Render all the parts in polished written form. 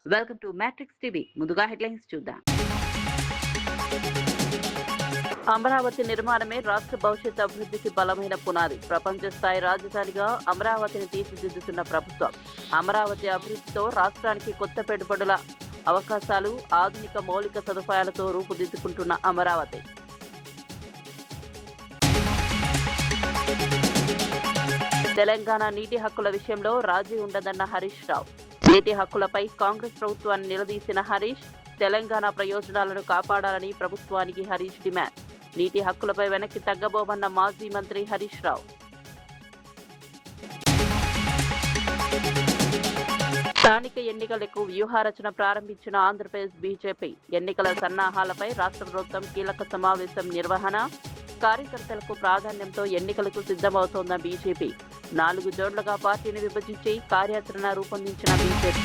Welcome to matrix TV. ముందుగా headlines చూద్దాం. అమరావతి నిర్మాణమే రాష్ట్ర భవిష్యత్ అభివృద్ధికి బలమైన పునాది. ప్రపంచ స్థాయి రాజధానిగా అమరావతిని తీర్చిదిద్దుతున్న ప్రభుత్వం. అమరావతి అభివృద్ధితో రాష్ట్రానికి కొత్త పెట్టుబడుల అవకాశాలు, ఆధునిక మౌలిక సదుపాయాలతో రూపుదిద్దుకుంటున్న అమరావతి. తెలంగాణ నీటి హక్కుల విషయంలో రాజీ ఉండదన్న హరీష్ రావు. నీటి హక్కులపై కాంగ్రెస్ ప్రభుత్వాన్ని నిలదీసిన హరీష్, తెలంగాణ ప్రయోజనాలను కాపాడాలని ప్రభుత్వానికి హరీష్ డిమాండ్. నీటి హక్కులపై వెనక్కి తగ్గబోమన్న మాజీ మంత్రి హరీష్ రావు. స్థానిక ఎన్నికలకు వ్యూహరచన ప్రారంభించిన ఆంధ్రప్రదేశ్ బీజేపీ. ఎన్నికల సన్నాహాలపై రాష్ట్ర ప్రభుత్వం కీలక సమావేశం నిర్వహణ. కార్యకర్తలకు ప్రాధాన్యంతో ఎన్నికలకు సిద్ధమవుతోన్న బీజేపీ. 4 జోన్లుగా పార్టీని విభజించి కార్యాచరణ రూపొందించిన బీజేపీ.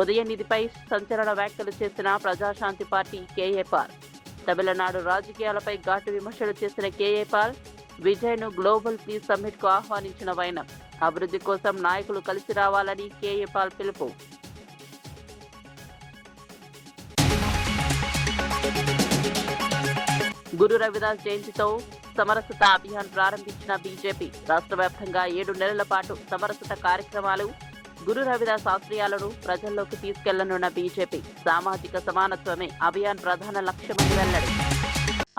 ఉదయనిధిపై సంచలన వ్యాఖ్యలు చేసిన ప్రజాశాంతి పార్టీ కేఏపాల్. తమిళనాడు రాజకీయాలపై ఘాటు విమర్శలు చేసిన కేఏపాల్, విజయ్ను గ్లోబల్ పీస్ సమ్మిట్ కు ఆహ్వానించిన వైనం. అభివృద్ధి కోసం నాయకులు కలిసి రావాలని కేఏపాల్ పిలుపు. గురు రవిదాస్ జయంతితో సమరసత అభియాన్ ప్రారంభించిన బీజేపీ. రాష్ట్ర వ్యాప్తంగా 7 నెలల పాటు సమరసత కార్యక్రమాలు. గురు రవిదాస్ ఆశయాలను ప్రజల్లోకి తీసుకెళ్లనున్న బీజేపీ. సామాజిక సమానత్వమే అభియాన్ ప్రధాన లక్ష్యమని వెల్లడి.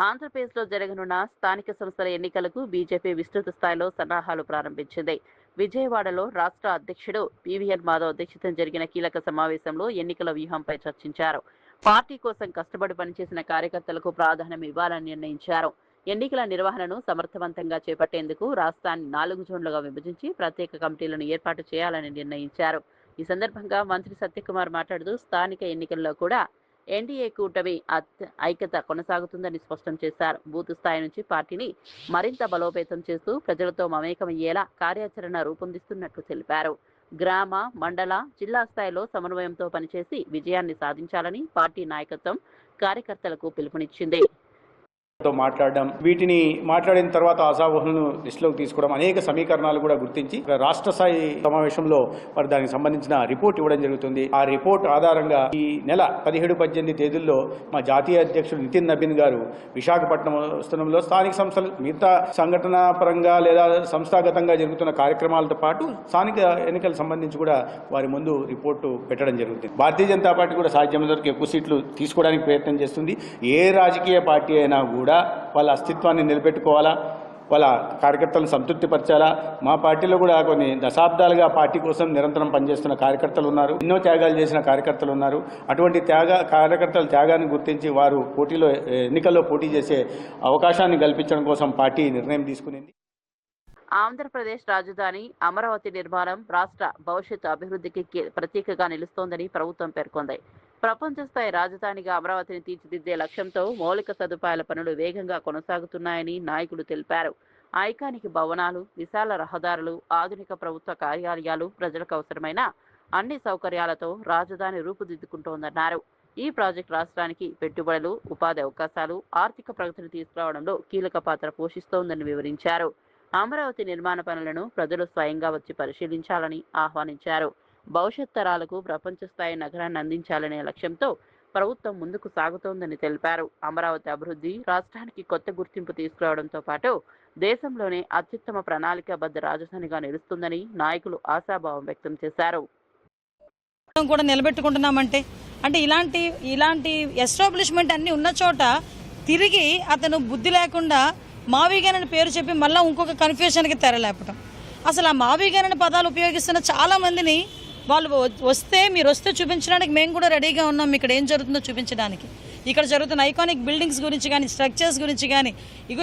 ఆంధ్రప్రదేశ్లో జరగనున్న స్థానిక సంస్థల ఎన్నికలకు బీజేపీ విస్తృత స్థాయిలో సన్నాహాలు ప్రారంభించింది. విజయవాడలో రాష్ట్ర అధ్యక్షుడు పివిఎన్ మాధవ్ అధ్యక్షతన జరిగిన కీలక సమావేశంలో ఎన్నికల వ్యూహంపై చర్చించారు. పార్టీ కోసం కష్టపడి పనిచేసిన కార్యకర్తలకు ప్రాధాన్యం ఇవ్వాలని నిర్ణయించారు. ఎన్నికల నిర్వహణను సమర్థవంతంగా చేపట్టేందుకు రాష్ట్రాన్ని 4 జోన్లుగా విభజించి ప్రత్యేక కమిటీలను ఏర్పాటు చేయాలని నిర్ణయించారు. ఈ సందర్భంగా మంత్రి సత్యకుమార్ మాట్లాడుతూ స్థానిక ఎన్నికల్లో కూడా ఎన్డీఏ కూటమి ఐక్యత కొనసాగుతుందని స్పష్టం చేశారు. బూత్ స్థాయి నుంచి పార్టీని మరింత బలోపేతం చేస్తూ ప్రజలతో మమేకమయ్యేలా కార్యాచరణ రూపొందిస్తున్నట్లు తెలిపారు. గ్రామ, మండల, జిల్లా స్థాయిలో సమన్వయంతో పనిచేసి విజయాన్ని సాధించాలని పార్టీ నాయకత్వం కార్యకర్తలకు పిలుపునిచ్చింది. మాట్లాడడం, వీటిని మాట్లాడిన తర్వాత ఆశావహులను లిస్టులోకి తీసుకోవడం, అనేక సమీకరణాలు కూడా గుర్తించి రాష్ట్ర స్థాయి సమావేశంలో వారు దానికి సంబంధించిన రిపోర్ట్ ఇవ్వడం జరుగుతుంది. ఆ రిపోర్ట్ ఆధారంగా ఈ నెల 17-18 తేదీల్లో మా జాతీయ అధ్యక్షుడు నితిన్ నబీన్ గారు విశాఖపట్నం వస్తున్నంలో స్థానిక సంస్థలు మిగతా సంఘటన పరంగా లేదా సంస్థాగతంగా జరుగుతున్న కార్యక్రమాలతో పాటు స్థానిక ఎన్నికలకు సంబంధించి కూడా వారి ముందు రిపోర్టు పెట్టడం జరుగుతుంది. భారతీయ జనతా పార్టీ కూడా సాధ్యమైనంత వరకు ఎక్కువ సీట్లు తీసుకోవడానికి ప్రయత్నం చేస్తుంది. ఏ రాజకీయ పార్టీ అయినా కూడా వాళ్ళ అస్తిత్వాన్ని నిలబెట్టుకోవాలా, వాళ్ళ కార్యకర్తలను సంతృప్తిపరచాలా. మా పార్టీలో కూడా కొన్ని దశాబ్దాలుగా పార్టీ కోసం నిరంతరం పనిచేస్తున్న కార్యకర్తలు ఉన్నారు. ఎన్నో త్యాగాలు చేసిన కార్యకర్తలు ఉన్నారు. అటువంటి కార్యకర్తల త్యాగాన్ని గుర్తించి వారు ఎన్నికల్లో పోటీ చేసే అవకాశాన్ని కల్పించడం కోసం పార్టీ నిర్ణయం తీసుకునింది. ఆంధ్రప్రదేశ్ రాజధాని అమరావతి నిర్మాణం రాష్ట్ర భవిష్యత్తు అభివృద్ధికి ప్రతీకగా నిలుస్తోందని ప్రభుత్వం పేర్కొంది. ప్రపంచ స్థాయి రాజధానిగా అమరావతిని తీర్చిదిద్దే లక్ష్యంతో మౌలిక సదుపాయాల పనులు వేగంగా కొనసాగుతున్నాయని నాయకులు తెలిపారు. ఐకానిక్ భవనాలు, విశాల రహదారులు, ఆధునిక ప్రభుత్వ కార్యాలయాలు, ప్రజలకు అవసరమైన అన్ని సౌకర్యాలతో రాజధాని రూపుదిద్దుకుంటోందన్నారు. ఈ ప్రాజెక్టు రాష్ట్రానికి పెట్టుబడులు, ఉపాధి అవకాశాలు, ఆర్థిక ప్రగతిని తీసుకురావడంలో కీలక పాత్ర పోషిస్తోందని వివరించారు. అమరావతి నిర్మాణ పనులను ప్రజలు స్వయంగా వచ్చి పరిశీలించాలని ఆహ్వానించారు. భవిష్యత్ తరాలకు ప్రపంచ స్థాయి నగరాన్ని అందించాలనే లక్ష్యంతో ప్రభుత్వం ముందుకు సాగుతోందని తెలిపారు. అమరావతి అభివృద్ధి రాష్ట్రానికి కొత్త గుర్తింపు తీసుకురావడంతో పాటు దేశంలోనే అత్యుత్తమ ప్రణాళికాబద్ధ రాజధానిగా నిలుస్తుందని నాయకులు ఆశాభావం వ్యక్తం చేశారు. కూడా నిలబెట్టుకుంటున్నామంటే అంటే ఇలాంటి ఎస్టాబ్లిష్మెంట్ అన్ని ఉన్న చోట తిరిగి అతను బుద్ధి లేకుండా మావిగానని పేరు చెప్పి మళ్ళీ ఇంకొక కన్ఫ్యూషన్కి తెరలేపటం. అసలు ఆ మావిగానని పదాలు ఉపయోగిస్తున్న చాలా మందిని వాళ్ళు మీరు వస్తే చూపించడానికి మేము కూడా రెడీగా ఉన్నాం. ఇక్కడ ఏం జరుగుతుందో చూపించడానికి, ఇక్కడ జరుగుతున్న ఐకానిక్ బిల్డింగ్స్ గురించి కానీ, స్ట్రక్చర్స్ గురించి కానీ.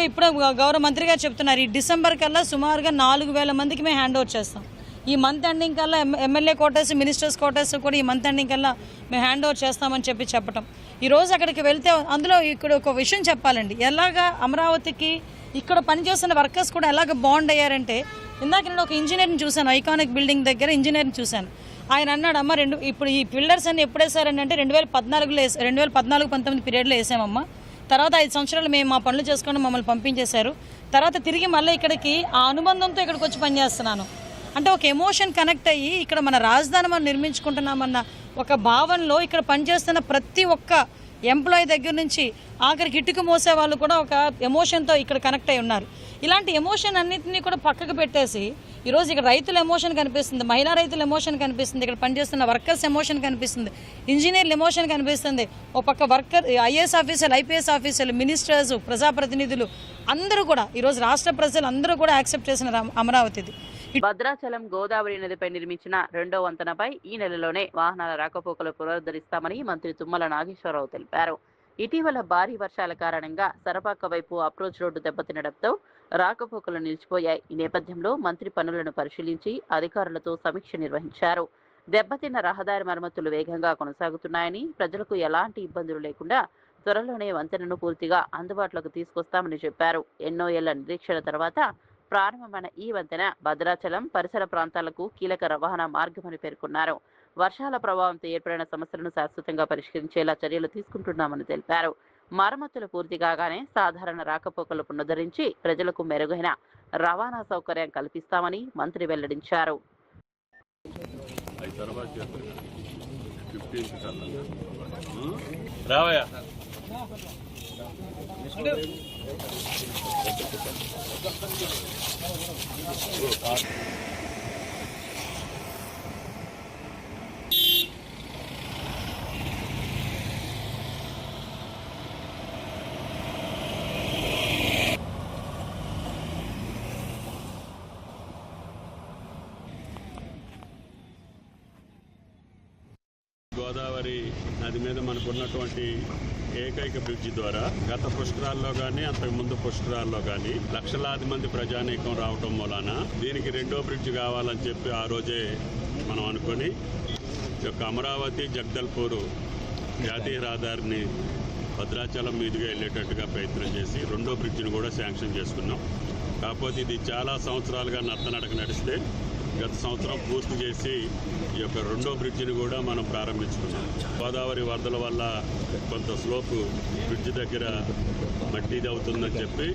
ఇప్పుడు గౌరవ మంత్రి గారు చెప్తున్నారు, ఈ డిసెంబర్ కల్లా సుమారుగా 4,000 మందికి మేము హ్యాండ్ ఓవర్ చేస్తాం. ఈ మంత్ ఎండింగ్ కల్లా ఎమ్మెల్యే క్వార్టర్స్, మినిస్టర్స్ క్వార్టర్స్ కూడా ఈ మంత్ ఎండింగ్ కల్లా మేము హ్యాండ్ ఓవర్ చేస్తామని చెప్పటం. ఈరోజు అక్కడికి వెళ్తే అందులో ఇక్కడ ఒక విషయం చెప్పాలండి. ఎలాగా అమరావతికి ఇక్కడ పనిచేస్తున్న వర్కర్స్ కూడా ఎలాగ బాండ్ అయ్యారంటే, ఇందాక నేను ఒక ఇంజనీర్ని చూశాను, ఐకానిక్ బిల్డింగ్ దగ్గర ఇంజనీర్ని చూశాను. ఆయన అన్నాడు, అమ్మ ఇప్పుడు ఈ పిల్లర్స్ అన్ని ఎప్పుడు వేసారని అంటే 2014-19 పీరియడ్లో వేసామమ్మ. తర్వాత 5 సంవత్సరాలు మేము మా పనులు చేసుకొని మమ్మల్ని పంపించేశారు. తర్వాత తిరిగి మళ్ళీ ఇక్కడికి ఆ అనుబంధంతో ఇక్కడికి వచ్చి పనిచేస్తున్నాను. అంటే ఒక ఎమోషన్ కనెక్ట్ అయ్యి ఇక్కడ మన రాజధాని మనం నిర్మించుకుంటున్నామన్న ఒక భావనలో ఇక్కడ పనిచేస్తున్న ప్రతి ఒక్క ఎంప్లాయీ దగ్గర నుంచి ఆఖరికి ఇటుకు మోసే వాళ్ళు కూడా ఒక ఎమోషన్తో ఇక్కడ కనెక్ట్ అయి ఉన్నారు. ఇలాంటి ఎమోషన్ అన్నింటినీ కూడా పక్కకు పెట్టేసి ఈరోజు ఇక్కడ రైతుల ఎమోషన్ కనిపిస్తుంది, మహిళా రైతుల ఎమోషన్ కనిపిస్తుంది, ఇక్కడ పనిచేస్తున్న వర్కర్స్ ఎమోషన్ కనిపిస్తుంది, ఇంజనీర్ల ఎమోషన్ కనిపిస్తుంది. ఒక పక్క వర్కర్ ఐఏఎస్ ఆఫీసర్లు, ఐపీఎస్ ఆఫీసర్లు, మినిస్టర్స్, ప్రజాప్రతినిధులు అందరూ కూడా ఈరోజు రాష్ట్ర ప్రజలు అందరూ కూడా యాక్సెప్ట్ చేసిన అమరావతిది. భద్రాచలం గోదావరి నదిపై నిర్మించిన రెండో వంతెనపై ఈ నెలలోనే వాహనాల రాకపోకలు పునరుద్ధరిస్తామని మంత్రి తుమ్మల నాగేశ్వరరావు తెలిపారు. ఇటీవల భారీ వర్షాల కారణంగా సరపాక వైపు అప్రోచ్ రోడ్డు దెబ్బతినడంతో రాకపోకలు నిలిచిపోయాయి. ఈ నేపథ్యంలో మంత్రి పనులను పరిశీలించి అధికారులతో సమీక్ష నిర్వహించారు. దెబ్బతిన్న రహదారి మరమ్మతులు వేగంగా కొనసాగుతున్నాయని, ప్రజలకు ఎలాంటి ఇబ్బందులు లేకుండా త్వరలోనే వంతెనను పూర్తిగా అందుబాటులోకి తీసుకొస్తామని చెప్పారు. ఎన్నో ఏళ్ల నిరీక్షణ తర్వాత ప్రారంభమైన ఈ వంతెన భద్రాచలం పరిసర ప్రాంతాలకు కీలక రవాణా మార్గమని పేర్కొన్నారు. వర్షాల ప్రభావంతో ఏర్పడిన సమస్యలను శాశ్వతంగా పరిష్కరించేలా చర్యలు తీసుకుంటున్నామని తెలిపారు. మరమ్మతులు పూర్తి కాగానే సాధారణ రాకపోకలు పునరుద్ధరించి ప్రజలకు మెరుగైన రవాణా సౌకర్యం కల్పిస్తామని మంత్రి వెల్లడించారు. గోదావరి నది మీద మనకున్నటువంటి ఏకైక బ్రిడ్జి ద్వారా గత పుష్కరాల్లో కానీ అంతకుముందు పుష్కరాల్లో కానీ లక్షలాది మంది ప్రజానీకం రావటం మూలాన దీనికి రెండో బ్రిడ్జి కావాలని చెప్పి ఆ రోజే మనం అనుకొని ఈ యొక్క అమరావతి జగదల్పూర్ జాతీయ రహదారిని భద్రాచలం మీదుగా వెళ్ళేటట్టుగా ప్రయత్నం చేసి రెండో బ్రిడ్జిని కూడా శాంక్షన్ చేసుకున్నాం. కాకపోతే ఇది చాలా సంవత్సరాలుగా నత్తనడక నడిస్తే గత సంవత్సరం పూర్తి చేసి ఈ యొక్క రెండో బ్రిడ్జిని కూడా మనం ప్రారంభించుకున్నాం. గోదావరి వరదల వల్ల కొంత స్లోపు బ్రిడ్జి దగ్గర మట్టిది అవుతుందని చెప్పి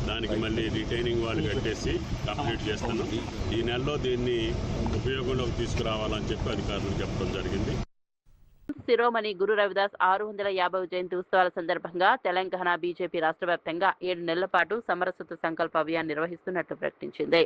దానికి మళ్ళీ రిటైనింగ్ వాళ్ళు కట్టేసి కంప్లీట్ చేస్తున్నాం. ఈ నెలలో దీన్ని ఉపయోగంలోకి తీసుకురావాలని చెప్పి అధికారులకు చెప్పడం జరిగింది. శిరోమణి గురు రవిదాస్ 650వ జయంతి ఉత్సవాల సందర్భంగా తెలంగాణ బీజేపీ రాష్ట్ర వ్యాప్తంగా 7 నెలల పాటు సమరసత సంకల్ప అభియాన్ నిర్వహిస్తున్నట్టు ప్రకటించింది.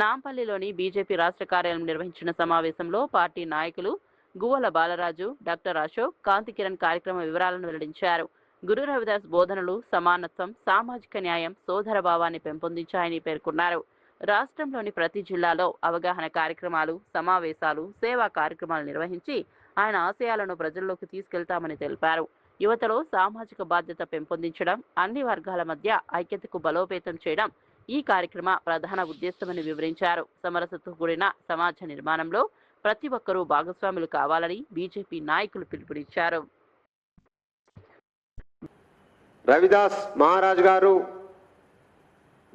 నాంపల్లిలోని బీజేపీ రాష్ట్ర కార్యాలయం నిర్వహించిన సమావేశంలో పార్టీ నాయకులు గువ్వల బాలరాజు, డాక్టర్ అశోక్, కాంతి కిరణ్ కార్యక్రమ వివరాలను వెల్లడించారు. గురు రవిదాస్ బోధనలు సమానత్వం, సామాజిక న్యాయం, సోదర భావాన్ని పెంపొందించాయని పేర్కొన్నారు. రాష్ట్రంలోని ప్రతి జిల్లాలో అవగాహన కార్యక్రమాలు, సమావేశాలు, సేవా కార్యక్రమాలు నిర్వహించి ఆయన ఆశయాలను ప్రజల్లోకి తీసుకెళ్తామని తెలిపారు. యువతలో సామాజిక బాధ్యత పెంపొందించడం, అన్ని వర్గాల మధ్య ఐక్యతకు బలోపేతం చేయడం ఈ కార్యక్రమ ప్రధాన ఉద్దేశమని వివరించారు. సమరసతతో కూడిన సమాజ నిర్మాణంలో ప్రతి ఒక్కరూ భాగస్వాములు కావాలని బీజేపీ నాయకులు పిలుపునిచ్చారు. రవిదాస్ మహారాజ్ గారు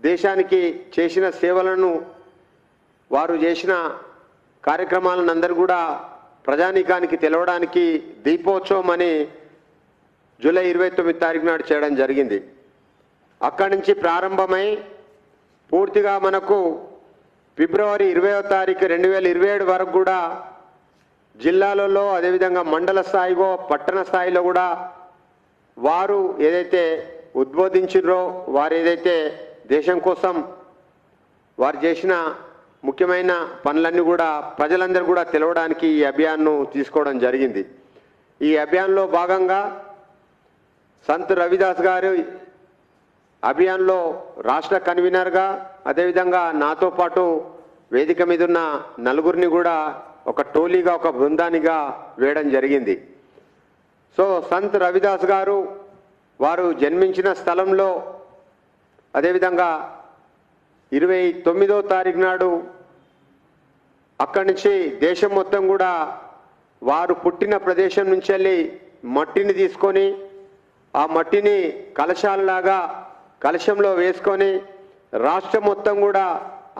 దేశానికి చేసిన సేవలను, వారు చేసిన కార్యక్రమాలను అందరూ కూడా ప్రజానీకానికి తెలవడానికి దీపోత్సవం అని జూలై 29 తారీఖు నాడు చేయడం జరిగింది. అక్కడి నుంచి ప్రారంభమై పూర్తిగా మనకు ఫిబ్రవరి 20వ తారీఖు 2027 వరకు కూడా జిల్లాలలో, అదేవిధంగా మండల స్థాయిలో, పట్టణ స్థాయిలో కూడా వారు ఏదైతే ఉద్బోధించారో, వారు ఏదైతే దేశం కోసం వారు చేసిన ముఖ్యమైన పనులన్నీ కూడా ప్రజలందరూ కూడా తెలవడానికి ఈ అభియాన్ను తీసుకోవడం జరిగింది. ఈ అభియాన్లో భాగంగా సంత్ రవిదాస్ గారు అభియాన్లో రాష్ట్ర కన్వీనర్గా, అదేవిధంగా నాతో పాటు వేదిక మీద ఉన్న నలుగురిని కూడా ఒక టోలీగా, ఒక బృందానిగా వేయడం జరిగింది. సో సంత్ రవిదాస్ గారు వారు జన్మించిన స్థలంలో, అదేవిధంగా 29వ తారీఖు నాడు అక్కడి నుంచి దేశం మొత్తం కూడా వారు పుట్టిన ప్రదేశం నుంచి వెళ్ళి మట్టిని తీసుకొని ఆ మట్టిని కలశాలలాగా కలశంలో వేసుకొని రాష్ట్రం మొత్తం కూడా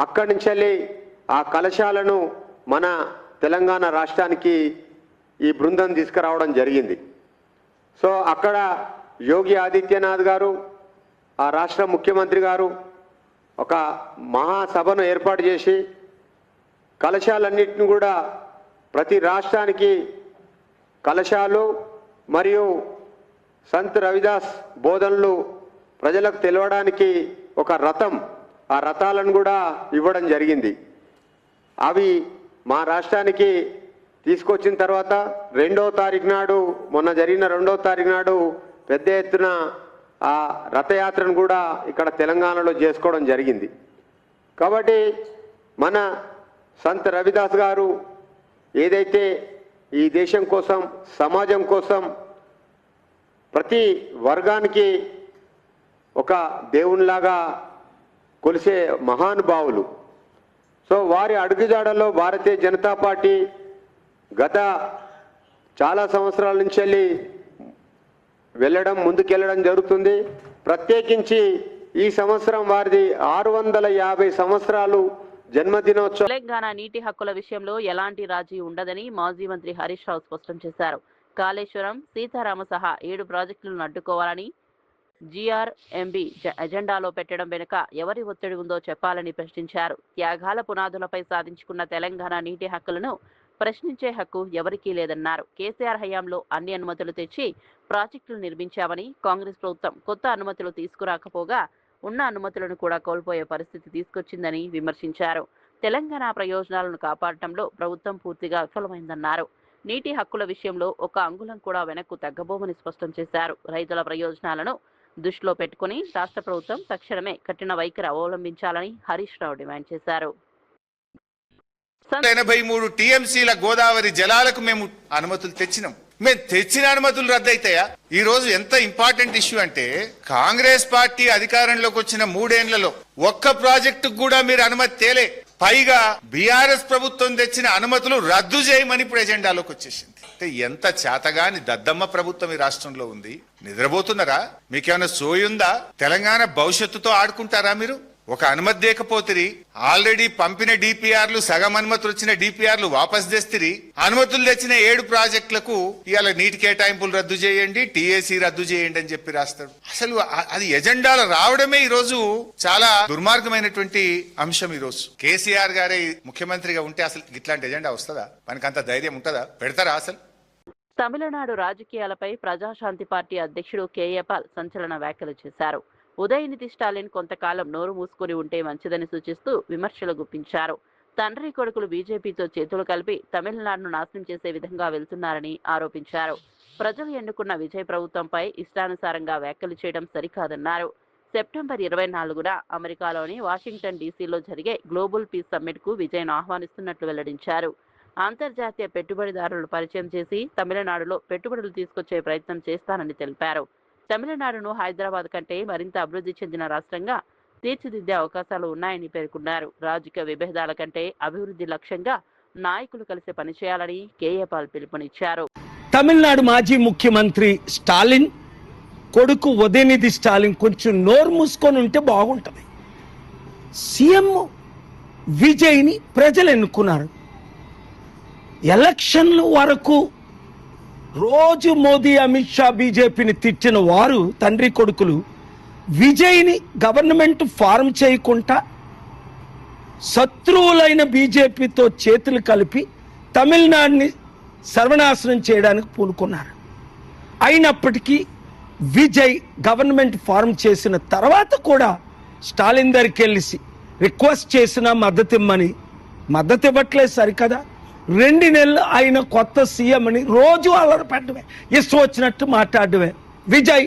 అక్కడి నుంచి వెళ్ళి ఆ కలశాలను మన తెలంగాణ రాష్ట్రానికి ఈ బృందం తీసుకురావడం జరిగింది. సో అక్కడ యోగి ఆదిత్యనాథ్ గారు, ఆ రాష్ట్ర ముఖ్యమంత్రి గారు ఒక మహాసభను ఏర్పాటు చేసి కలశాలన్నింటిని కూడా ప్రతి రాష్ట్రానికి కలశాలు మరియు సంత్ రవిదాస్ బోధనలు ప్రజలకు తెలవడానికి ఒక రథం, ఆ రథాలను కూడా ఇవ్వడం జరిగింది. అవి మా రాష్ట్రానికి తీసుకొచ్చిన తర్వాత 2వ తారీఖు నాడు, మొన్న జరిగిన 2వ తారీఖు నాడు పెద్ద ఎత్తున ఆ రథయాత్రను కూడా ఇక్కడ తెలంగాణలో చేసుకోవడం జరిగింది. కాబట్టి మన సంత్ రవిదాస్ గారు ఏదైతే ఈ దేశం కోసం, సమాజం కోసం, ప్రతి వర్గానికి ఒక దేవునిలాగా కొలిసే మహానుభావులు. సో వారి అడుగుజాడల్లో భారతీయ జనతా పార్టీ గత చాలా సంవత్సరాల నుంచి ముందుకెళ్ళడం జరుగుతుంది. ప్రత్యేకించి ఈ సంవత్సరం వారిది 650 సంవత్సరాలు జన్మదినోత్సవం. తెలంగాణ నీటి హక్కుల విషయంలో ఎలాంటి రాజీ ఉండదని మాజీ మంత్రి హరీష్ రావు స్పష్టం చేశారు. కాళేశ్వరం, సీతారామ సహా 7 ప్రాజెక్టులను అడ్డుకోవాలని GRMB ఎజెండాలో పెట్టడం వెనుక ఎవరి ఒత్తిడి ఉందో చెప్పాలని ప్రశ్నించారు. త్యాగాల పునాదులపై సాధించుకున్న తెలంగాణ నీటి హక్కులను ప్రశ్నించే హక్కు ఎవరికీ లేదన్నారు. కేసీఆర్ హయాంలో అన్ని అనుమతులు తెచ్చి ప్రాజెక్టులు నిర్మించామని, కాంగ్రెస్ ప్రభుత్వం కొత్త అనుమతులు తీసుకురాకపోగా ఉన్న అనుమతులను కూడా కోల్పోయే పరిస్థితి తీసుకొచ్చిందని విమర్శించారు. తెలంగాణ ప్రయోజనాలను కాపాడటంలో ప్రభుత్వం పూర్తిగా విఫలమైందన్నారు. నీటి హక్కుల విషయంలో ఒక అంగుళం కూడా వెనక్కు తగ్గబోమని స్పష్టం చేశారు. రైతుల ప్రయోజనాలను దృష్టిలో పెట్టుకుని రాష్ట్ర ప్రభుత్వం తక్షణమే కఠిన వైఖరి అవలంబించాలని హరీష్ రావు డిమాండ్ చేశారు. 83 TMCల గోదావరి జలాలకు మేము అనుమతులు తెచ్చినాం. మేము తెచ్చిన అనుమతులు రద్దయితాయా? ఈ రోజు ఎంత ఇంపార్టెంట్ ఇష్యూ అంటే, కాంగ్రెస్ పార్టీ అధికారంలోకి వచ్చిన 3 ఏళ్లలో ఒక్క ప్రాజెక్టుకు కూడా మీరు అనుమతి తేలే. పైగా బీఆర్ఎస్ ప్రభుత్వం తెచ్చిన అనుమతులు రద్దు చేయమని ఇప్పుడు ఎజెండాలోకి వచ్చేసింది. అంటే ఎంత చేతగాని దద్దమ్మ ప్రభుత్వం ఈ రాష్ట్రంలో ఉంది. నిద్రపోతున్నారా? మీకేమైనా సోయుందా? తెలంగాణ భవిష్యత్తుతో ఆడుకుంటారా మీరు? ఒక అనుమతి దేకపోతిరి, ఆల్రెడీ పంపిన డిపిఆర్లు, సగం అనుమతులు వచ్చిన డిపిఆర్లు వాపస్ తెస్తిరి. అనుమతులు తెచ్చిన 7 ప్రాజెక్టులకు ఇవాళ నీటి కేటాయింపులు రద్దు చేయండి, టీఏసీ రద్దు చేయండి అని చెప్పి రాస్తాడు. అసలు అది ఎజెండాలో రావడమే ఈ రోజు చాలా దుర్మార్గమైనటువంటి అంశం. ఈ రోజు కేసీఆర్ గారే ముఖ్యమంత్రిగా ఉంటే అసలు ఇట్లాంటి ఎజెండా వస్తుందా? మనకంత ధైర్యం ఉంటుందా? పెడతారా అసలు? తమిళనాడు రాజకీయాలపై ప్రజాశాంతి పార్టీ అధ్యక్షుడు కేఏ పాల్ సంచలన వ్యాఖ్యలు చేశారు. ఉదయనిధి స్టాలిన్ కొంతకాలం నోరు మూసుకుని ఉంటే మంచిదని సూచిస్తూ విమర్శలు గుప్పించారు. తండ్రి కొడుకులు బీజేపీతో చేతులు కలిపి తమిళనాడును నాశనం చేసే విధంగా వెళ్తున్నారని ఆరోపించారు. ప్రజలు ఎన్నుకున్న విజయ్ ప్రభుత్వంపై ఇష్టానుసారంగా వ్యాఖ్యలు చేయడం సరికాదన్నారు. సెప్టెంబర్ 24న అమెరికాలోని వాషింగ్టన్ డీసీలో జరిగే గ్లోబల్ పీస్ సమ్మిట్ కు విజయ్ను ఆహ్వానిస్తున్నట్లు వెల్లడించారు. అంతర్జాతీయ పెట్టుబడిదారులను పరిచయం చేసి తమిళనాడులో పెట్టుబడులు తీసుకొచ్చే ప్రయత్నం చేస్తానని తెలిపారు. తమిళనాడును హైదరాబాద్ కంటే మరింత అభివృద్ధి చెందిన రాష్ట్రంగా తీర్చిదిద్దే అవకాశాలు ఉన్నాయని పేర్కొన్నారు. రాజకీయ విభేదాల కంటే అభివృద్ధి లక్ష్యంగా నాయకులు కలిసి పనిచేయాలని కేఏ పాల్ పిలుపునిచ్చారు. తమిళనాడు మాజీ ముఖ్యమంత్రి స్టాలిన్ కొడుకు ఉదయనిధి స్టాలిన్ కొంచెం నోరు మూసుకొని ఉంటే బాగుంటుంది. సీఎం విజయ్ని ప్రజలు ఎన్నుకున్నారు. ఎలక్షన్ల వరకు రోజు మోదీ, అమిత్ షా, బీజేపీని తిట్టిన వారు తండ్రి కొడుకులు విజయ్ని గవర్నమెంట్ ఫార్మ్ చేయకుండా శత్రువులైన బీజేపీతో చేతులు కలిపి తమిళనాడుని సర్వనాశనం చేయడానికి పూనుకున్నారు. అయినప్పటికీ విజయ్ గవర్నమెంట్ ఫార్మ్ చేసిన తర్వాత కూడా స్టాలిన్ దగ్గరికి వెళ్ళి రిక్వెస్ట్ చేసిన మద్దతు ఇమ్మని మద్దతు ఇవ్వట్లేదు. సరికదా? 2 నెలలు ఆయన కొత్త సీఎం అని రోజు అల్లరి పెట్టడమే, ఇష్టం వచ్చినట్టు మాట్లాడమే. విజయ్,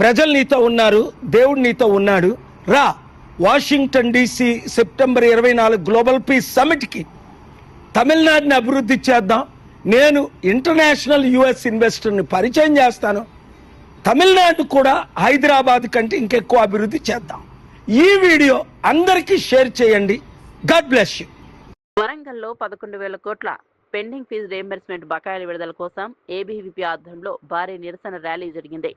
ప్రజలు నీతో ఉన్నారు, దేవుడు నీతో ఉన్నాడు. రా Washington DC September 24 global peace సమ్మిట్కి తమిళనాడుని అభివృద్ధి చేద్దాం. నేను ఇంటర్నేషనల్ యుఎస్ ఇన్వెస్టర్ని పరిచయం చేస్తాను. తమిళనాడు కూడా హైదరాబాద్ కంటే ఇంకెక్కువ అభివృద్ధి చేద్దాం. ఈ వీడియో అందరికీ షేర్ చేయండి. God bless you. వరంగల్లో 11,000 కోట్ల పెండింగ్ ఫీజు రీయింబర్స్మెంట్ బకాయిల విడుదల కోసం ఏబీవీపీ ఆధ్వర్యంలో భారీ నిరసన ర్యాలీ జరిగింది.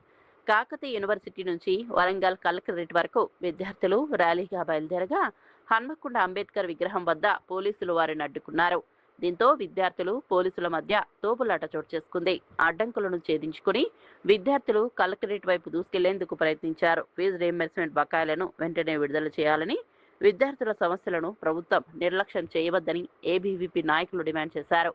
కాకతీయ యూనివర్సిటీ నుంచి వరంగల్ కలెక్టరేట్ వరకు విద్యార్థులు ర్యాలీగా బయలుదేరగా హన్మకొండ అంబేద్కర్ విగ్రహం వద్ద పోలీసులు వారిని అడ్డుకున్నారు. దీంతో విద్యార్థులు పోలీసుల మధ్య తోపులాట చోటు చేసుకుంది. అడ్డంకులను ఛేదించుకుని విద్యార్థులు కలెక్టరేట్ వైపు దూసుకెళ్లేందుకు ప్రయత్నించారు. ఫీజు రీయింబర్స్మెంట్ బకాయిలను వెంటనే విడుదల చేయాలని విద్యార్థుల సమస్యలను ప్రభుత్వం నిర్లక్ష్యం చేయవద్దని ఏబీవీపీ నాయకులు డిమాండ్ చేశారు.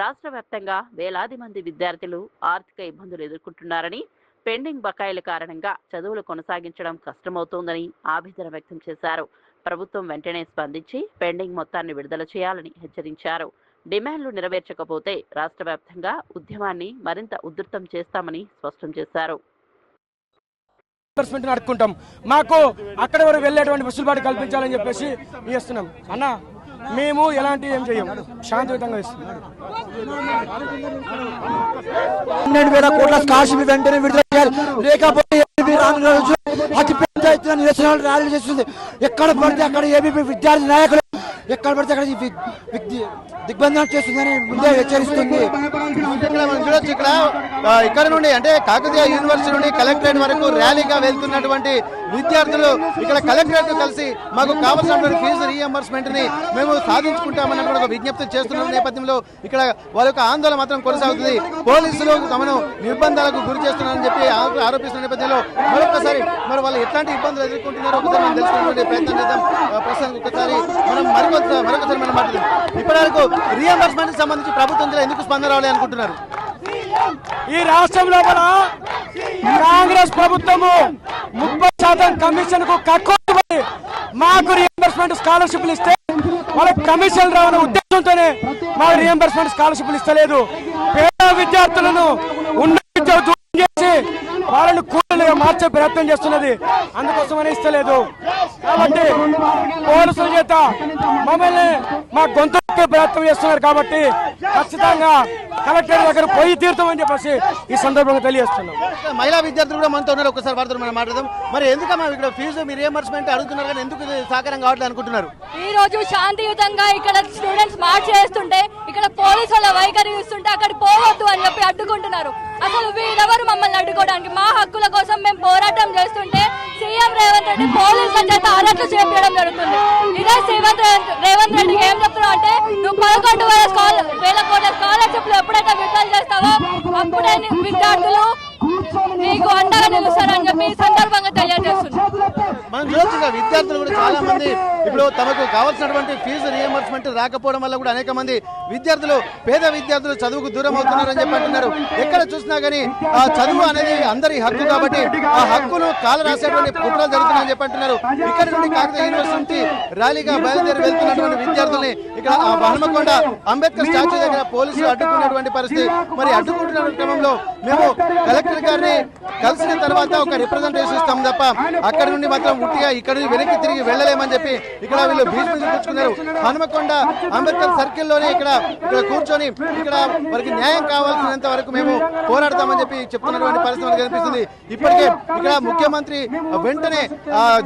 రాష్ట్ర వ్యాప్తంగా వేలాది మంది విద్యార్థులు ఆర్థిక ఇబ్బందులు ఎదుర్కొంటున్నారని, పెండింగ్ బకాయిల కారణంగా చదువులు కొనసాగించడం కష్టమవుతోందని ఆవేదన వ్యక్తం చేశారు. ప్రభుత్వం వెంటనే స్పందించి పెండింగ్ మొత్తాన్ని విడుదల చేయాలని హెచ్చరించారు. డిమాండ్లు నెరవేర్చకపోతే రాష్ట్ర వ్యాప్తంగా ఉద్యమాన్ని మరింత ఉధృతం చేస్తామని స్పష్టం చేశారు. అడుక్కుంటాం, మాకు అక్కడ వరకు వెళ్ళేటువంటి వెసులుబాటు కల్పించాలని చెప్పేసి ఇస్తున్నాం. అన్న మేము ఎలాంటి ఏం చేయం, శాంతియుతంగా ఇస్తున్నాం. 12,000 కోట్ల స్కాలర్షిప్ వెంటనే విడుదల చేయాలి, లేకపోతే అతిపెద్ద ఎత్తున నిరసనలు ర్యాలీలు చేస్తుంది. ఎక్కడ పడితే అక్కడ ఏబీపీ విద్యార్థి నాయకులు ఎక్కడ పడితే అక్కడ దిగ్బంధనం చేస్తుందని ముందే హెచ్చరిస్తుంది. మనం చూడొచ్చు, ఇక్కడ నుండి అంటే కాకతీయ యూనివర్సిటీ నుండి కలెక్టరేట్ వరకు ర్యాలీగా వెళ్తున్నటువంటి విద్యార్థులు ఇక్కడ కలెక్టరేట్ కలిసి మాకు కావాల్సినటువంటి ఫీజు రీఎంబర్స్మెంట్ ని మేము సాధించుకుంటామన్నటువంటి ఒక విజ్ఞప్తి చేస్తున్న నేపథ్యంలో ఇక్కడ వాళ్ళ యొక్క ఆందోళన మాత్రం కొనసాగుతుంది. పోలీసులు తమను నిర్బంధాలకు గురి చేస్తున్నారని చెప్పి ఆరోపిస్తున్న నేపథ్యంలో మరొకసారి మరి వాళ్ళు ఎట్లాంటి ఇబ్బందులు ఎదుర్కొంటున్నారో ఒకసారి మనం తెలుసుకునే ప్రయత్నం చేద్దాం. ప్రస్తుతానికి ఒకసారి మనం మరొకసారి మనం మాట్లాడదాం. ఇప్పటివరకు రీఎంబర్స్మెంట్ సంబంధించి ప్రభుత్వం ఎందుకు స్పందన రావాలి అనుకుంటున్నారు? ఈ రాష్ట్రం లోపల కాంగ్రెస్ ప్రభుత్వము 30% కమిషన్ కు కక్కుబడి మాకు రీఎంబర్స్మెంట్ స్కాలర్షిప్లు ఇస్తే వాళ్ళకి కమిషన్ రావన్న ఉద్దేశంతోనే మాకు రీఎంబర్స్మెంట్ స్కాలర్షిప్లు ఇస్తలేదు. పేద విద్యార్థులను ఉన్న విద్య దూరం చేసి వాళ్ళని కూలీలుగా మార్చే ప్రయత్నం చేస్తున్నది, అందుకోసమనే ఇస్తలేదు. కాబట్టి పోలీసుల చేత మమ్మల్ని మా గొంతు ప్రయత్నం చేస్తున్నారు. కాబట్టి ఖచ్చితంగా కలెక్టర్ దగ్గర పోయి తీరుతామని చెప్పేసి ఈ సందర్భంగా తెలియజేస్తున్నాం. మహిళా విద్యార్థులు కూడా మనతో ఉన్నారు, ఒకసారి వారితో మనం మాట్లాడదాం. మరి ఎందుకమ్మా ఇక్కడ ఫీజు మీరు రీఎంబర్స్మెంట్ అడుగుతున్నారు కానీ ఎందుకు సహకారం కావట్లేదు అనుకుంటున్నారు? ఈ రోజు శాంతియుతంగా ఇక్కడ స్టూడెంట్స్ మార్చ్ చేస్తుంటే ఇక్కడ పోలీసుల వైఖరి ఇస్తుంటే అక్కడ పోవద్దు అని చెప్పి అడ్డుకుంటున్నారు. అసలు వీరెవరు మమ్మల్ని అడ్డుకోవడానికి? మా హక్కుల కోసం మేము పోరాటం చేస్తుంటే సీఎం రేవంత్ రెడ్డి పోలీసుల చేత అరెస్టు చేపించడం జరుగుతుంది. ఇదే రేవంత్ రెడ్డికి ఏం చెప్తున్నావు అంటే, నువ్వు 11,000 కోట్ల స్కాలర్షిప్లు ఎప్పుడైతే విడుదల చేస్తావో అప్పుడే విద్యార్థులు నీకు అండగా నిలుస్తారని చెప్పి ఈ సందర్భంగా తెలియజేస్తున్నారు. మనం చూడొచ్చు విద్యార్థులు కూడా చాలా మంది ఇప్పుడు తమకు కావాల్సినటువంటి ఫీజు రీఎంబర్స్మెంట్ రాకపోవడం వల్ల కూడా అనేక మంది విద్యార్థులు పేద విద్యార్థులు చదువుకు దూరం అవుతున్నారని చెప్పి అంటున్నారు. ఎక్కడ చూసినా కానీ ఆ చదువు అనేది అందరి హక్కు కాబట్టి ఆ హక్కును కాల రాసేటువంటి కుట్రలు జరుగుతున్నాయని చెప్పి అంటున్నారు. ఇక్కడ నుండి కాకతీయ యూనివర్సిటీ ర్యాలీగా బయలుదేరి వెళ్తున్నటువంటి విద్యార్థుల్ని ఇక్కడ హనుమకొండ అంబేద్కర్ స్టాచ్యూ దగ్గర పోలీసులు అడ్డుకున్నటువంటి పరిస్థితి. మరి అడ్డుకుంటున్న క్రమంలో మేము కలెక్టర్ గారిని కలిసిన తర్వాత ఒక రిప్రజెంటేషన్ ఇస్తాం తప్ప అక్కడ నుండి మాత్రం ఉట్టిగా ఇక్కడ వెనక్కి తిరిగి వెళ్ళలేమని చెప్పి ఇక్కడ వీళ్ళు బీచ్ మీద కూర్చున్నారు. హనుమకొండ అంబేద్కర్ సర్కిల్లోనే ఇక్కడ కూర్చొని ఇక్కడ వారికి న్యాయం కావాల్సినంత వరకు మేము పోరాడతామని చెప్పి చెప్తున్నటువంటి పరిస్థితి కనిపిస్తుంది. ఇప్పటికే ఇక్కడ ముఖ్యమంత్రి వెంటనే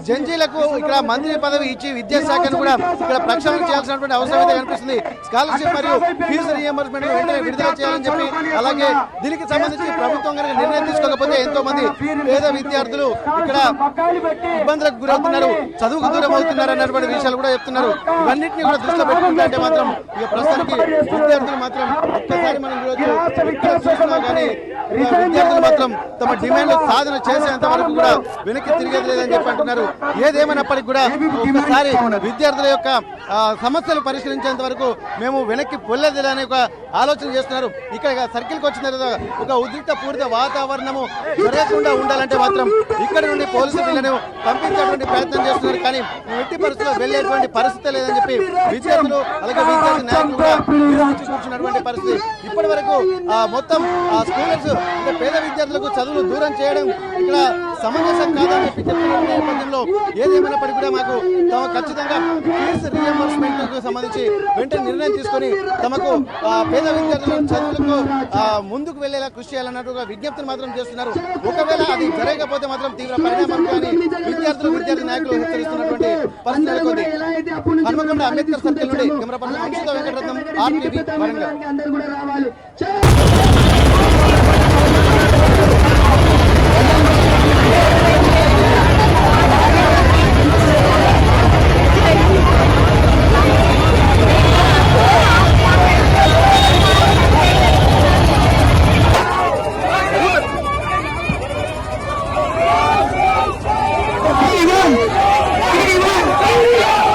జంజీలకు ఇక్కడ మంత్రి పదవి ఇచ్చి విద్యాశాఖను కూడా ఇక్కడ ప్రక్షాళన చేయాల్సినటువంటి అవసరం అయితే కనిపిస్తుంది. స్కాలర్షిప్ మరియు ఫీజు రీఎంబర్స్మెంట్ వెంటనే విడుదల చేయాలని చెప్పి, అలాగే దీనికి సంబంధించి ప్రభుత్వం కనుక నిర్ణయం తీసుకోకపోతే ఎంతో మంది పేద విద్యార్థులు ఇక్కడ ఇబ్బందులకు గురవుతున్నారు, చదువుకు దూరం అవుతున్నారు అన్నటువంటి విషయాలు కూడా చెప్తున్నారు. ఇవన్నింటినీ కూడా దృష్టిలో పెట్టుకుంటే మాత్రం ఇక ప్రస్తుతానికి విద్యార్థులు మాత్రం ఒక్కసారి మనం చూసినా కానీ విద్యార్థులు మాత్రం తమ డిమాండ్లు సాధన చేసేంత వరకు కూడా వెనక్కి తిరిగేది లేదని చెప్పి అంటున్నారు. ఏదేమైనప్పటికీ కూడా ఒక్కసారి విద్యార్థుల యొక్క సమస్యలు పరిష్కరించేంత వరకు మేము వెనక్కి పొల్లేది అనే ఒక ఆలోచన చేస్తున్నారు. ఇక్కడ సర్కిల్కి వచ్చిన తర్వాత ఒక ఉద్రిక్త పూరిత వాతావరణము జరగకుండా ఉండాలంటే మాత్రం ఇక్కడ నుండి పోలీసులు వీళ్ళను పంపించేటువంటి ప్రయత్నం చేస్తున్నారు. కానీ ఎట్టి పరిస్థితుల్లో వెళ్ళేటువంటి పరిస్థితి లేదని చెప్పి విద్యార్థులు అలాగే విద్యార్థి నాయకులు కూడా కూర్చున్నటువంటి పరిస్థితి. ఇప్పటి వరకు మొత్తం స్టూడెంట్స్ అంటే పేద విద్యార్థులకు చదువులు దూరం చేయడం ఇక్కడ సమంజసం కాదని చెప్పి చెప్తున్న నేపథ్యంలో ఏదేమైనప్పటికీ కూడా మాకు తమ ఖచ్చితంగా ఫీజు రీఎంబర్స్మెంట్ కు సంబంధించి వెంటనే నిర్ణయం తీసుకొని తమకు పేద విద్యార్థుల చదువులకు ముందుకు వెళ్లేలా కృషి చేయాలన్నట్టుగా విజ్ఞప్తిని మాత్రం చేస్తున్నారు. ఒకవేళ అది జరగకపోతే మాత్రం తీవ్ర పరిణామం కానీ విద్యార్థి నాయకులు హెచ్చరిస్తున్నటువంటి పరిస్థితి నెలకొంది. హనుమకొండ అంబేద్కర్ సర్కిల్ నుండి camera person Anshuta Venkataratnam, RTV Warangal. Come on!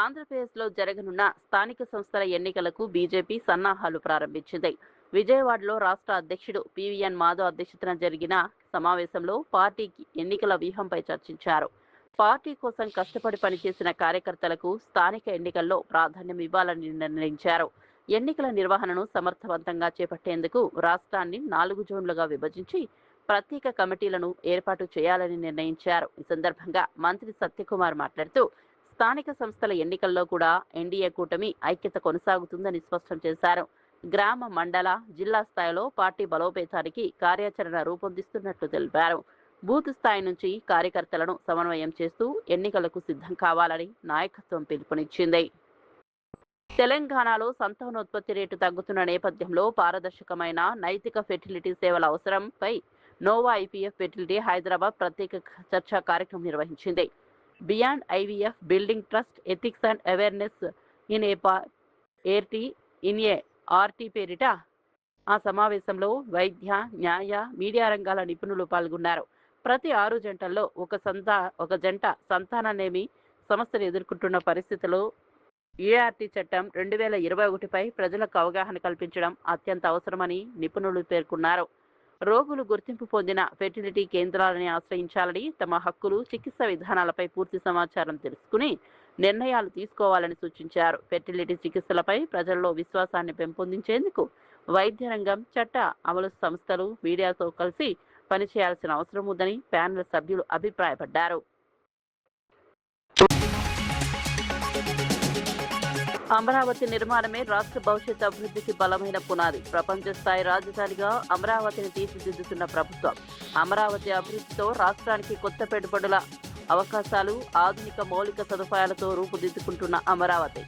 ఆంధ్రప్రదేశ్లో జరగనున్న స్థానిక సంస్థల ఎన్నికలకు బీజేపీ సన్నాహాలు ప్రారంభించింది. విజయవాడలో రాష్ట్ర అధ్యక్షుడు పివిఎన్ మాధవ్ అధ్యక్షతన జరిగిన సమావేశంలో పార్టీకి ఎన్నికల వ్యూహంపై చర్చించారు. పార్టీ కోసం కష్టపడి పనిచేసిన కార్యకర్తలకు స్థానిక ఎన్నికల్లో ప్రాధాన్యం ఇవ్వాలని నిర్ణయించారు. ఎన్నికల నిర్వహణను సమర్థవంతంగా చేపట్టేందుకు రాష్ట్రాన్ని 4 జోన్లుగా విభజించి ప్రత్యేక కమిటీలను ఏర్పాటు చేయాలని నిర్ణయించారు. ఈ సందర్భంగా మంత్రి సత్యకుమార్ మాట్లాడుతూ స్థానిక సంస్థల ఎన్నికల్లో కూడా ఎన్డీఏ కూటమి ఐక్యత కొనసాగుతుందని స్పష్టం చేశారు. గ్రామ, మండల, జిల్లా స్థాయిలో పార్టీ బలోపేతానికి కార్యాచరణ రూపొందిస్తున్నట్లు తెలిపారు. బూత్ స్థాయి నుంచి కార్యకర్తలను సమన్వయం చేస్తూ ఎన్నికలకు సిద్ధం కావాలని నాయకత్వం పిలుపునిచ్చింది. తెలంగాణలో సంతానోత్పత్తి రేటు తగ్గుతున్న నేపథ్యంలో పారదర్శకమైన నైతిక ఫెర్టిలిటీ సేవల అవసరంపై నోవా ఐవీఎఫ్ ఫెర్టిలిటీ హైదరాబాద్ ప్రత్యేక చర్చా కార్యక్రమం నిర్వహించింది. Beyond IVF building trust ethics and awareness in A RT పేరిట ఆ సమావేశంలో వైద్య, న్యాయ, మీడియా రంగాల నిపుణులు పాల్గొన్నారు. ప్రతి 6 జంటల్లో ఒక జంట సంతాననేమి సమస్యలు ఎదుర్కొంటున్న పరిస్థితుల్లో ఏఆర్టీ చట్టం 2021పై ప్రజలకు అవగాహన కల్పించడం అత్యంత అవసరమని నిపుణులు పేర్కొన్నారు. రోగులు గుర్తింపు పొందిన ఫెర్టిలిటీ కేంద్రాలని ఆశ్రయించాలని, తమ హక్కులు, చికిత్స విధానాలపై పూర్తి సమాచారం తెలుసుకుని నిర్ణయాలు తీసుకోవాలని సూచించారు. ఫెర్టిలిటీ చికిత్సలపై ప్రజల్లో విశ్వాసాన్ని పెంపొందించేందుకు వైద్య రంగం, చట్ట అమలు సంస్థలు మీడియాతో కలిసి పనిచేయాల్సిన అవసరం ఉందని ప్యానెల్ సభ్యులు అభిప్రాయపడ్డారు. అమరావతి నిర్మాణమే రాష్ట్ర భవిష్యత్ అభివృద్ధికి బలమైన పునాది. ప్రపంచ స్థాయి రాజధానిగా అమరావతిని తీర్చిదిద్దుతున్న ప్రభుత్వం అమరావతి అభివృద్ధితో రాష్ట్రానికి కొత్త పెట్టుబడుల అవకాశాలు, ఆధునిక మౌలిక సదుపాయాలతో రూపుదిద్దుకుంటున్న అమరావతి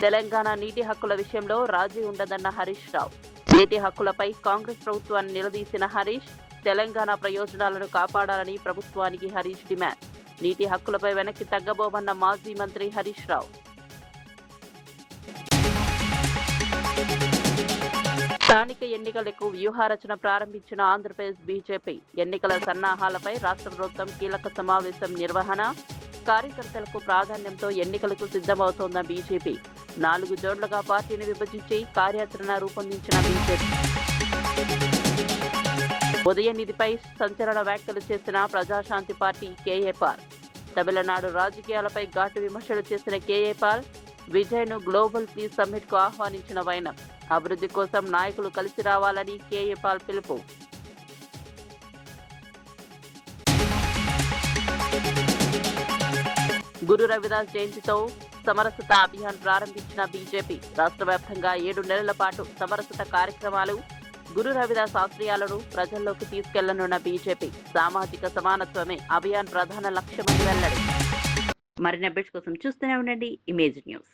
తెలంగాణ నీటి హక్కుల విషయంలో రాజీ ఉండదన్న హరీష్ రావు. నీటి హక్కులపై కాంగ్రెస్ ప్రభుత్వాన్ని నిలదీసిన హరీష్, తెలంగాణ ప్రయోజనాలను కాపాడాలని ప్రభుత్వానికి హరీష్ డిమాండ్. నీటి హక్కులపై వెనక్కి తగ్గబోమన్న మాజీ మంత్రి హరీష్ రావు. స్థానిక ఎన్నికలకు వ్యూహరచన ప్రారంభించిన ఆంధ్రప్రదేశ్ బీజేపీ. ఎన్నికల సన్నాహాలపై రాష్ట్ర ప్రభుత్వం కీలక సమావేశం నిర్వహణ. కార్యకర్తలకు ప్రాధాన్యంతో ఎన్నికలకు సిద్ధమవుతోన్న బీజేపీ. 4 జోన్లుగా పార్టీని విభజించి కార్యాచరణ రూపొందించిన బీజేపీ. ఉదయనిధిపై సంచలన వ్యాఖ్యలు చేసిన ప్రజాశాంతి పార్టీ కేఏపాల్. తమిళనాడు రాజకీయాలపై ఘాటు విమర్శలు చేసిన కేఏపాల్. విజయ్ను గ్లోబల్ పీస్ సమ్మిట్ కు ఆహ్వానించిన వైనం. అభివృద్ధి కోసం నాయకులు కలిసి రావాలని కేఏపాల్ పిలుపు. గురు రవిదాస్ జయంతితో సమరసత అభియాన్ ప్రారంభించిన బీజేపీ. రాష్ట్ర వ్యాప్తంగా 7 నెలల పాటు సమరసత కార్యక్రమాలు. గురు రవిదాస్ ఆశయాలను ప్రజల్లోకి తీసుకెళ్లనున్న బీజేపీ. సామాజిక సమానత్వమే అభియాన్ ప్రధాన లక్ష్యమని వెల్లడి. మరిన్ని అప్డేట్స్ కోసం చూస్తూనే ఉండండి ఇమేజ్ న్యూస్.